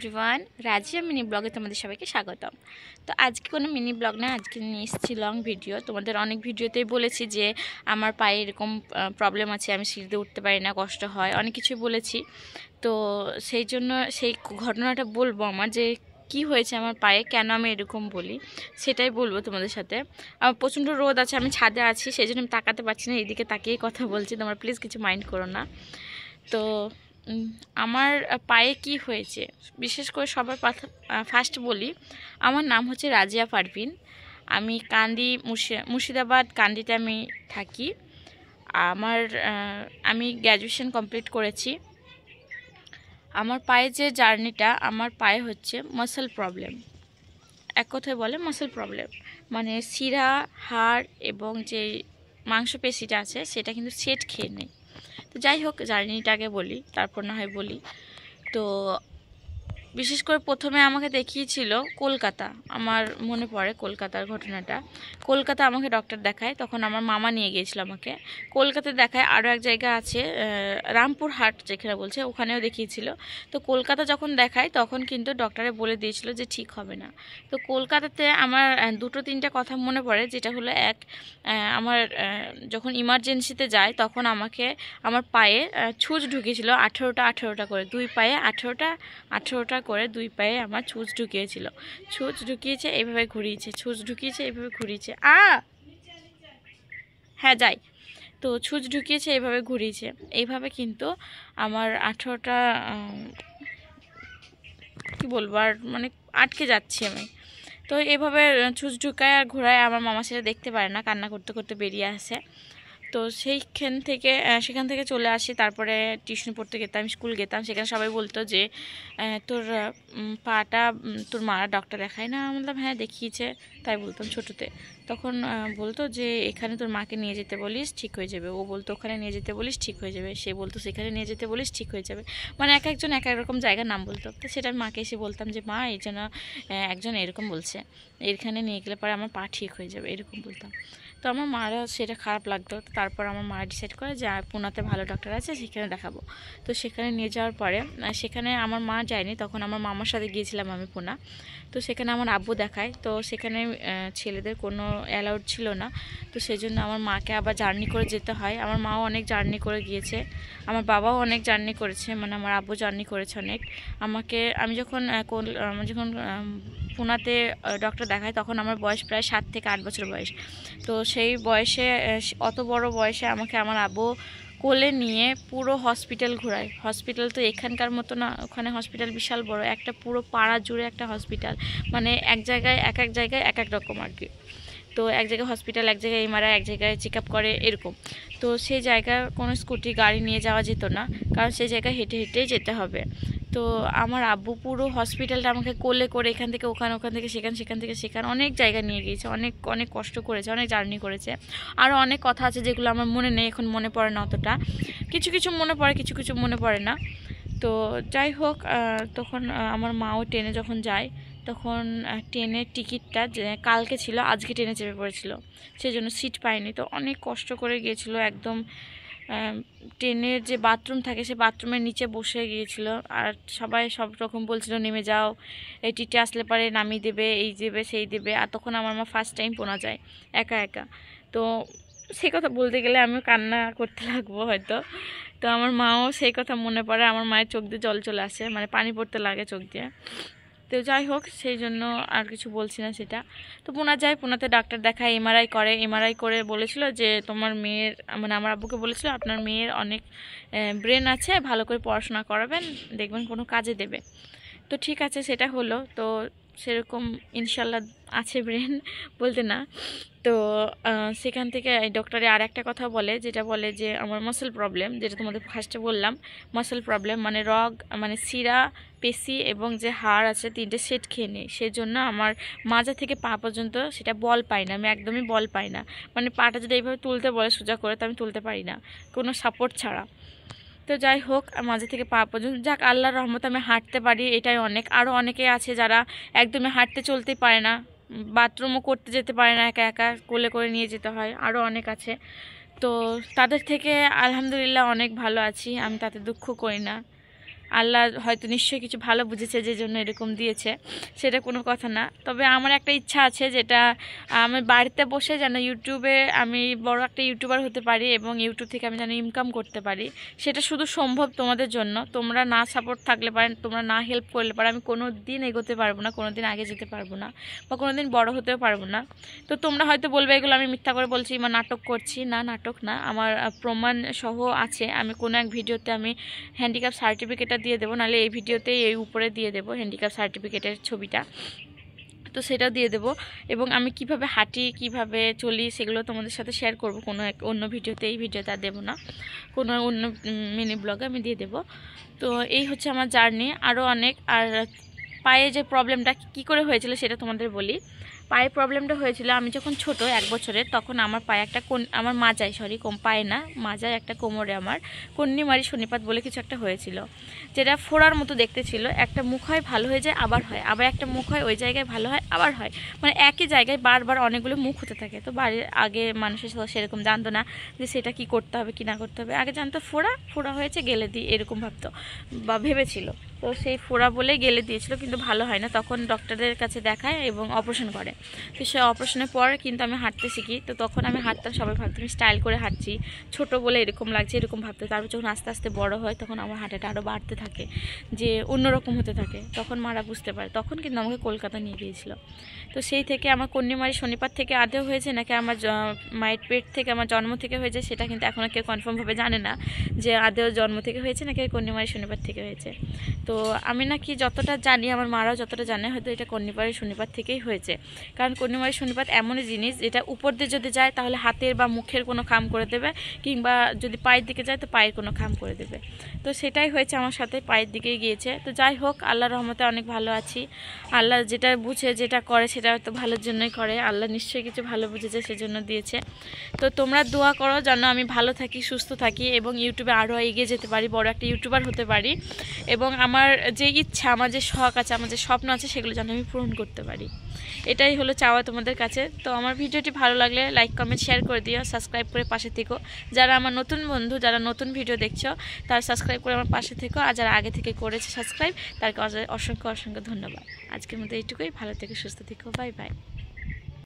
Everyone, Razia mini ব্লগে তোমাদের সবাইকে স্বাগতম। তো আজকে কোনো মিনি ব্লগ না, আজকে নিয়ে এসেছি লং ভিডিও। তোমাদের অনেক ভিডিওতেই বলেছি যে আমার পায়ে এরকম প্রবলেম আছে, আমি সিঁড়িতে উঠতে পারি না, কষ্ট হয়, অনেক কিছুই বলেছি। তো সেই জন্য সেই ঘটনাটা বলবো আমার যে কি হয়েছে আমার পায়ে, কেন আমি এরকম বলি সেটাই বলবো তোমাদের সাথে। আমার প্রচণ্ড রোদ আছে, আমি ছাদে আছি, সেই জন্য আমি তাকাতে পারছি না, এইদিকে তাকিয়ে কথা বলছি, তোমরা প্লিজ কিছু মাইন্ড করো না। তো আমার পায়ে কি হয়েছে বিশেষ করে সবার ফার্স্ট বলি, আমার নাম হচ্ছে রাজিয়া পারভিন। আমি কান্দি মুর্শিদাবাদ কান্দিতে আমি থাকি। আমি গ্র্যাজুয়েশন কমপ্লিট করেছি। আমার পায়ে যে জার্নিটা, আমার পায়ে হচ্ছে মাসল প্রবলেম, এক কথায় বলে মাসল প্রবলেম, মানে শিরা হাড় এবং যে মাংসপেশিটা আছে সেটা কিন্তু সেট খেয়ে নেই। তো যাই হোক, জার্নিটাকে বলি, তারপর না হয় বলি। তো বিশেষ করে প্রথমে আমাকে দেখিয়েছিল কলকাতা, আমার মনে পড়ে কলকাতার ঘটনাটা। কলকাতা আমাকে ডক্টর দেখায়, তখন আমার মামা নিয়ে গিয়েছিল আমাকে। কলকাতায় দেখায়, আরও এক জায়গা আছে রামপুরহাট যেখানে বলছে, ওখানেও দেখিয়েছিল। তো কলকাতা যখন দেখায় তখন কিন্তু ডক্টরে বলে দিয়েছিল যে ঠিক হবে না। তো কলকাতাতে আমার দুটো তিনটা কথা মনে পড়ে, যেটা হলো আমার যখন ইমার্জেন্সিতে যায় তখন আমাকে আমার পায়ে ছুঁচ ঢুকিয়েছিল 18টা করে, দুই পায়ে 18টা করে, দুই পায়ে আমার ছুঁচ ঢুকিয়েছিল। ছুঁচ ঢুকিয়েছে এইভাবে ঘুরিয়েছে, ছুঁচ ঢুকিয়েছে এইভাবে ঘুরিয়েছে, হ্যাঁ যাই। তো ছুঁচ ঢুকিয়েছে এইভাবে ঘুরিয়েছে, এইভাবে কিন্তু আমার 18টা কি বলবো আর, মানে আটকে যাচ্ছি আমি। তো এইভাবে ছুঁচ ঢুকায় আর ঘোরায়, আমার মামা সেটা দেখতে পারে না, কান্না করতে করতে বেরিয়ে আসে। তো সেখান থেকে চলে আসি। তারপরে টিউশন পড়তে যেতাম, স্কুল যেতাম, সেখানে সবাই বলতো যে তোর পাটা তোর মা ডক্টর দেখায় না? বললাম হ্যাঁ দেখিয়েছে, তাই বলতাম ছোটোতে। তখন বলতো যে এখানে তোর মাকে নিয়ে যেতে বলিস, ঠিক হয়ে যাবে। ও বলতো ওখানে নিয়ে যেতে বলিস, ঠিক হয়ে যাবে। সে বলতো সেখানে নিয়ে যেতে বলিস, ঠিক হয়ে যাবে। মানে এক একজন এক এক রকম জায়গার নাম বলতো। তো সেটা আমি মাকে এসে বলতাম যে মা এই জন্য একজন এরকম বলছে, এখানে নিয়ে গেলে পরে আমার পা ঠিক হয়ে যাবে, এরকম বলতাম। তো আমার মারা সেটা খারাপ লাগতো। তারপর আমার মা ডিসাইড করে যে পুনাতে ভালো ডক্টর আছে, সেখানে দেখাবো। তো সেখানে নিয়ে যাওয়ার পরে সেখানে আমার মা যায়নি, তখন আমার মামার সাথে গিয়েছিলাম আমি পুনা। তো সেখানে আমার আব্বু দেখায়। তো সেখানে ছেলেদের কোনো অ্যালাউড ছিল না। তো সেই জন্য আমার মাকে আবার জার্নি করে যেতে হয়। আমার মাও অনেক জার্নি করে গিয়েছে, আমার বাবাও অনেক জার্নি করেছে, মানে আমার আব্বু জার্নি করেছে অনেক। আমি যখন পুনাতে ডক্টর দেখায় তখন আমার বয়স প্রায় 7 থেকে 8 বছর বয়স। তো সেই বয়সে, অত বড় বয়সে আমাকে আমার আব্বু কোলে নিয়ে পুরো হসপিটাল ঘোরায়। হসপিটাল তো এখানকার মতো না, ওখানে হসপিটাল বিশাল বড়, একটা পুরো পাড়া জুড়ে একটা হসপিটাল, মানে এক জায়গায় এক এক রকম আর কি। তো এক জায়গায় হসপিটাল, এক জায়গায় এমআরআই, এক জায়গায় চেক আপ করে, এরকম। তো সেই জায়গায় কোনো স্কুটি গাড়ি নিয়ে যাওয়া যেত না, কারণ সেই জায়গায় হেঁটে হেঁটেই যেতে হবে। তো আমার আব্বু পুরো হসপিটালটা আমাকে কোলে করে এখান থেকে ওখানে, ওখান থেকে সেখানে, সেখান থেকে সেখানে অনেক জায়গায় নিয়ে গিয়েছে, অনেক অনেক কষ্ট করেছে, অনেক জার্নি করেছে। আরও অনেক কথা আছে যেগুলো আমার মনে নেই, এখন মনে পড়ে না অতটা। কিছু কিছু মনে পড়ে, কিছু কিছু মনে পড়ে না। তো যাই হোক, তখন আমার মাও ট্রেনে যখন যায়, তখন ট্রেনের টিকিটটা কালকে ছিল, আজকে ট্রেনে চেপে পড়েছিল, সেই জন্য সিট পায়নি। তো অনেক কষ্ট করে গিয়েছিল, একদম ট্রেনের যে বাথরুম থাকে সে বাথরুমের নিচে বসে গিয়েছিল। আর সবাই সব রকম বলছিল নেমে যাও, এই টিটি আসলে পারে নামিয়ে দেবে, এই দেবে সেই দেবে। আর তখন আমার মা ফার্স্ট টাইম পোনা যায় একা একা। তো সেই কথা বলতে গেলে আমিও কান্না করতে লাগবো হয়তো। তো আমার মাও সেই কথা মনে পড়ে, আমার মায়ের চোখ দিয়ে জল চলে আসে, মানে পানি পড়তে লাগে চোখ দিয়ে। তো যাই হোক, সেই জন্য আর কিছু বলছি না সেটা। তো পুনা যায়, পুনাতে ডাক্তার দেখায়, এমআরআই করে বলেছিল যে তোমার মেয়ের, মানে আমার আব্বুকে বলেছিল আপনার মেয়ের অনেক ব্রেন আছে, ভালো করে পড়াশোনা করাবেন, দেখবেন কোনো কাজে দেবে। তো ঠিক আছে, সেটা হলো। তো সেরকম ইনশাল্লাহ আছে ব্রেন, বলতে না। তো সেখান থেকে এই ডক্টরে আর একটা কথা বলে, যেটা বলে যে আমার মাসল প্রবলেম, যেটা তোমাদের ফার্স্টে বললাম, মাসল প্রবলেম মানে মানে শিরা পেশি এবং যে হাড় আছে তিনটে সেট খেয়ে নেই, সেই জন্য আমার মাজা থেকে পা পর্যন্ত সেটা বল পাই না, আমি একদমই বল পাই না। মানে পাটা যদি এইভাবে তুলতে বলে সোজা করে, তো আমি তুলতে পারি না কোনো সাপোর্ট ছাড়া। তো যাই হোক, মাঝে থেকে পা পর্যন্ত, যাক আল্লাহর রহমতে আমি হাঁটতে পারি, এটাই অনেক। আরও অনেকে আছে যারা একদমই হাঁটতে চলতেই পারে না, বাথরুমও করতে যেতে পারে না, একা একা কোলে করে নিয়ে যেতে হয়, আরও অনেক আছে। তো তাদের থেকে আলহামদুলিল্লাহ অনেক ভালো আছি, আমি তাতে দুঃখ করি না। আল্লাহ হয়তো নিশ্চয়ই কিছু ভালো বুঝেছে যে জন্য এরকম দিয়েছে, সেটা কোনো কথা না। তবে আমার একটা ইচ্ছা আছে, যেটা আমি বাড়িতে বসে যেন ইউটিউবে আমি বড় একটা ইউটিউবার হতে পারি এবং ইউটিউব থেকে আমি যেন ইনকাম করতে পারি। সেটা শুধু সম্ভব তোমাদের জন্য। তোমরা না সাপোর্ট থাকলে পারেন, তোমরা না হেল্প করলে পারে আমি কোনো দিন এগোতে পারবো না, কোনো দিন আগে যেতে পারবো না, বা কোনো দিন বড়ো হতেও পারবো না। তো তোমরা হয়তো বলবে এগুলো আমি মিথ্যা করে বলছি বা নাটক করছি। না, নাটক না, আমার প্রমাণ সহ আছে। আমি কোনো এক ভিডিওতে আমি হ্যান্ডিক্যাপ সার্টিফিকেটটা দিয়ে দেবো, নাহলে এই ভিডিওতে এই উপরে দিয়ে দেবো হ্যান্ডিক্যাপ সার্টিফিকেটের ছবিটা, তো সেটাও দিয়ে দেবো। এবং আমি কিভাবে হাঁটি, কিভাবে চলি, সেগুলো তোমাদের সাথে শেয়ার করব কোনো এক অন্য ভিডিওতে। এই ভিডিওতে আর দেবো না, কোনো অন্য মিনি ব্লগে আমি দিয়ে দেবো। তো এই হচ্ছে আমার জার্নি, আরও অনেক। আর পায়ে যে প্রবলেমটা কী করে হয়েছিল সেটা তোমাদের বলি। পায়ে প্রবলেমটা হয়েছিল আমি যখন ছোট 1 বছরের, তখন আমার পায়ে একটা আমার মাজায়, পায়ে না, মাজায় একটা কোমরে আমার কন্নিমারি শনিপাত বলে কিছু একটা হয়েছিল, যেটা ফোড়ার মতো দেখতে ছিল। একটা মুখ হয় ভালো হয়ে যায় আবার হয়, আবার একটা মুখ হয় ওই জায়গায় ভালো হয় আবার হয়, মানে একই জায়গায় বারবার অনেকগুলো মুখ হতে থাকে। তো বাড়ির আগে মানুষের সেরকম জানতো না যে সেটা কি করতে হবে কি না করতে হবে। আগে জানতো ফোড়া হয়েছে গেলে দিই, এরকম ভাবতো বা ভেবেছিল। তো সেই ফোড়া বলে গেলে দিয়েছিল, কিন্তু ভালো হয় না। তখন ডক্টরদের কাছে দেখায় এবং অপারেশন করে। তো সে অপারেশনের পর কিন্তু আমি হাঁটতে শিখি। তো তখন আমি হাঁটতাম, সবাই ভাবতো আমি স্টাইল করে হাঁটছি, ছোট বলে এরকম লাগছে, এরকম ভাবতো। তারপর যখন আস্তে আস্তে বড় হয় তখন আমার হাঁটাটা আরও বাড়তে থাকে, যে অন্যরকম হতে থাকে। তখন মারা বুঝতে পারে, তখন কিন্তু আমাকে কলকাতা নিয়ে গিয়েছিল। তো সেই থেকে আমার কন্যামারি শনিপাত থেকে আদেও হয়েছে নাকি আমার মায়ের পেট থেকে, আমার জন্ম থেকে হয়েছে, সেটা কিন্তু এখনও কেউ কনফার্মভাবে জানে না যে আদেও জন্ম থেকে হয়েছে নাকি কন্যামারি শনিপাত থেকে হয়েছে। তো আমি নাকি যতটা জানি, আমার মারাও যতটা জানে, হয়তো এটা কন্যামারি শনিপাত থেকেই হয়েছে। কারণ কন্যামারি শনিপাত এমনই জিনিস যেটা উপর দিয়ে যদি যায় তাহলে হাতের বা মুখের কোনো খাম করে দেবে, কিংবা যদি পায়ের দিকে যায় তো পায়ের কোনো খাম করে দেবে। তো সেটাই হয়েছে আমার সাথে, পায়ের দিকেই গিয়েছে। তো যাই হোক, আল্লাহর রহমতে অনেক ভালো আছি। আল্লাহ যেটা বুঝে যেটা করে সেটা তো ভালোর জন্যই করে। আল্লাহ নিশ্চয়ই কিছু ভালো বুঝেছে, সেজন্য দিয়েছে। তো তোমরা দোয়া করো যেন আমি ভালো থাকি, সুস্থ থাকি এবং ইউটিউবে আরও এগিয়ে যেতে পারি, বড় একটা ইউটিউবার হতে পারি, এবং আমার যে ইচ্ছা, আমার যে শখ আছে, আমার যে স্বপ্ন আছে, সেগুলো যেন আমি পূরণ করতে পারি। এটাই হলো চাওয়া তোমাদের কাছে। তো আমার ভিডিওটি ভালো লাগলে লাইক কমেন্ট শেয়ার করে দিও, সাবস্ক্রাইব করে পাশে থেকো। যারা আমার নতুন বন্ধু, যারা নতুন ভিডিও দেখছো, তারা সাবস্ক্রাইব করে আমার পাশে থেকো। আর যারা আগে থেকে করেছে সাবস্ক্রাইব, তাদেরকে অসংখ্য অসংখ্য ধন্যবাদ। আজকের মতো এইটুকুই, ভালো থেকো, সুস্থ থেকো, বাই বাই।